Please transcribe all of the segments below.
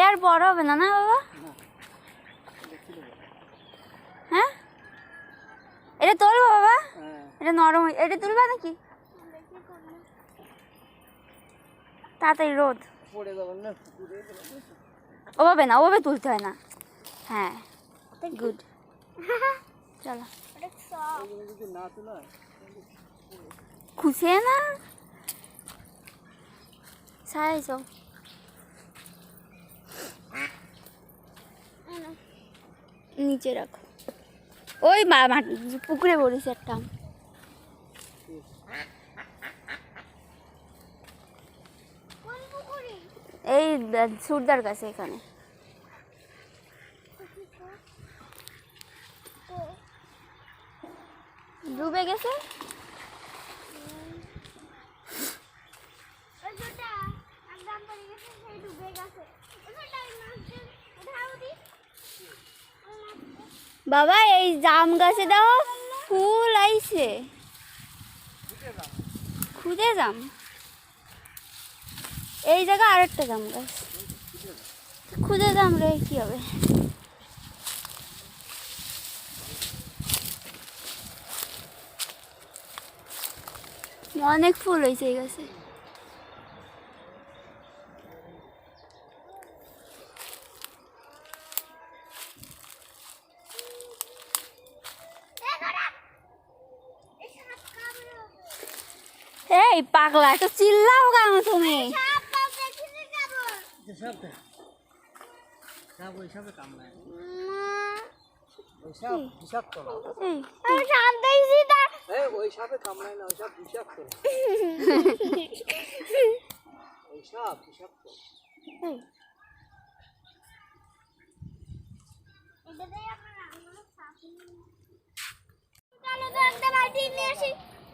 এর বড় হবে না না বাবা? হ্যাঁ এটা তুলবো বাবা? এটা নরম, এটা তুলবা নাকি? তাড়াতাড়ি রোদ ওভাবে না, ওভাবে তুলতে হয় না। হ্যাঁ গুড, চলো। খুশি না সাই যাও, নিচে রাখো। ওই পুকুরে পড়েছে একটা। এই সুরদার কাছে, এখানে ডুবে গেছে। বাবা এই জাম গাছে দাও ফুল আইছে, খুঁজে জাম। এই জায়গা আরেকটা জাম গাছ, খুঁজে জাম রে কি হবে। অনেক ফুল হয়েছে এই গাছে। এই পাগলা তো চিল্লাও কেন তুমি?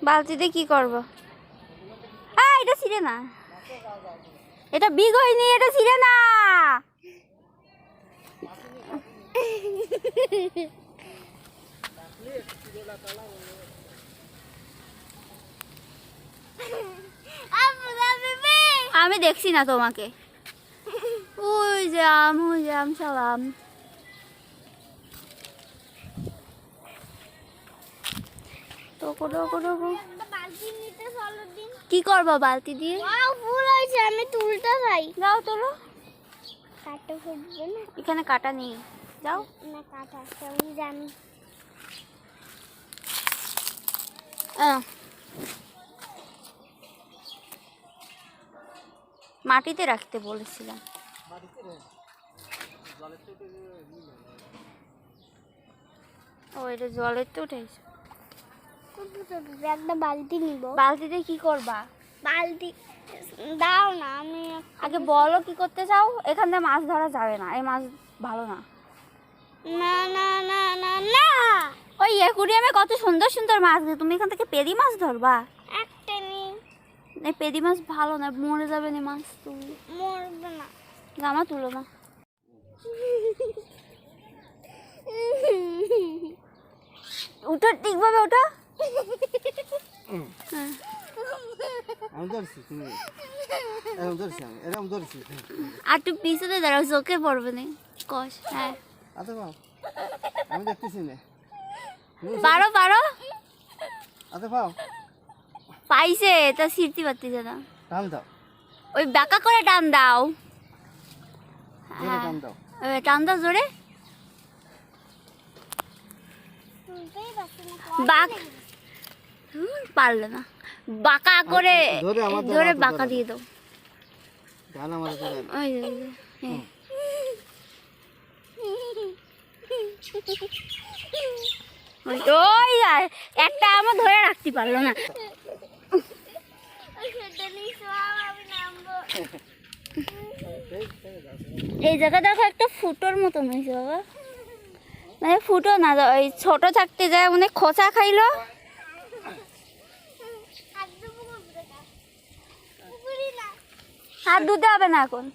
বালতিতে কি করবো? এটা ছিঁড়ে না, এটা বিগ হয়নি, এটা ছিঁড়ে না। আমি দেখছি না তোমাকে। ওই যে আম, ওই যে আম, সব আম। কি করবো বালতি দিয়ে? ফুল হয়েছে, আমি তুলতে চাই। যাও তোলো। কাটা ফুটবে না, এখানে কাটা নেই। যাও না, কাটা আছে আমি জানি। মাটিতে রাখতে বলেছিলাম। ও এটা জলের তো উঠেছে। একটা বালতি নিব। বালতিতে কি করবা? বালতি দাও না, আমি আগে বলো কি করতে চাও। এখান থেকে মাছ ধরা যাবে না, এই মাছ ভালো না। না না না না না, ওই অ্যাকুরিয়ামে কত সুন্দর সুন্দর মাছ, তুমি এখান থেকে পেদি মাছ ধরবা? একটা নেই, পেদি মাছ ভালো না, মরে যাবে না মাছ। তুমি মরবে না, জামা তুলো না। উঠো ঠিকভাবে, ওঠো। আর একটু পিছনে দাঁড়াও, চোখে পড়বে না কষ। হ্যাঁ পারো পারো, পাইছে তা ছিঁড়তে পারতেছে না। ওই বাঁকা করে টান দাও। হ্যাঁ টান দাও জোরে। পারলো না, বাঁকা করে ধরে বাঁকা দিয়ে দাও। ওই একটা আমার ধরে রাখতে পারলো না। এই জায়গা দেখো একটা ফুটোর মতন হয়েছে বাবা, মানে ফুটো না, ওই ছোট থাকতে যায় মানে খোসা খাইলো। হাত ধুতে হবে না এখন।